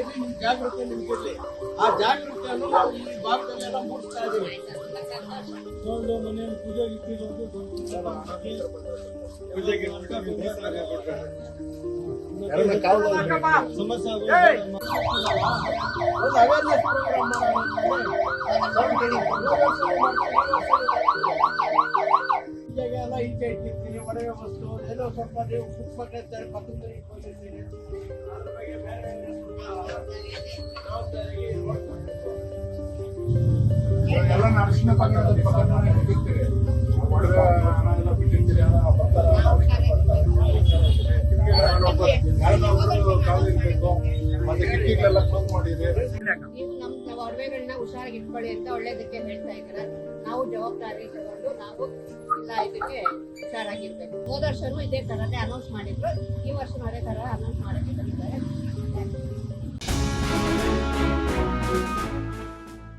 ಇರ್ಲಿ, ನಿಮ್ ಜಾಗೃತಿ ನಿಮ್ಗಿರ್ಲಿ. ಆ ಜಾಗೃತಿಯನ್ನು ನಾವು ಈ ಭಾಗದಲ್ಲೆಲ್ಲ ಮೂಡಿಸ್ತಾ ಇದ್ದೀವಿ. ಮನೆಯಲ್ಲಿ ಪೂಜೆಗೆ ಸಮಸ್ಯೆ ಎಲ್ಲ ಈಚೆ ಇಟ್ಟಿರ್ತೀನಿ. ಒಡವೆ ವಸ್ತು ಏನೋ ಸ್ವಲ್ಪ ನೀವು ಕುಟ್ಬಿಟ್ಟಿರ್ತಾರೆ, ಪಕ್ಕದಲ್ಲಿ ಇಟ್ಕೊಂಡಿರ್ತೀನಿ. ಅದ್ರ ಬಗ್ಗೆ ಬೇರೆ ಜವಾಬ್ದಾರಿಗೆ ಎಲ್ಲ ಅರಿಶಿನ ಬಿಟ್ಟಿರ್ತೀರಿ, ಒಡವೆ ಎಲ್ಲ ಬಿಟ್ಟಿರ್ತೀರಿ. ಕಾಲು ಇರ್ಬೇಕು, ಮತ್ತೆ ಕಿಟಕಿಗಳೆಲ್ಲ ಕ್ಲೋಸ್ ಮಾಡಿದೆ. ನೀವು ನಮ್ಮ ಒಡವೆಗಳನ್ನ ಹುಷಾರಾಗಿ ಇಟ್ಕೊಳ್ಳಿ ಅಂತ ಒಳ್ಳೇದಕ್ಕೆ ಹೇಳ್ತಾ ಇದ್ದಾರೆ. ನಾವು ಜವಾಬ್ದಾರಿ ತಗೊಂಡು ನಾವು ಇಲ್ಲ ಇದಕ್ಕೆ ಹುಷಾರಾಗಿರ್ಬೇಕು. ಹೋದ ವರ್ಷನೂ ಇದೇ ತರನೇ ಅನೌನ್ಸ್ ಮಾಡಿದ್ರು, ಈ ವರ್ಷನೂ ಅದೇ ತರ ಅನೌನ್ಸ್ ಮಾಡಕ್ಕೆ ಬಂದಿದ್ದಾರೆ.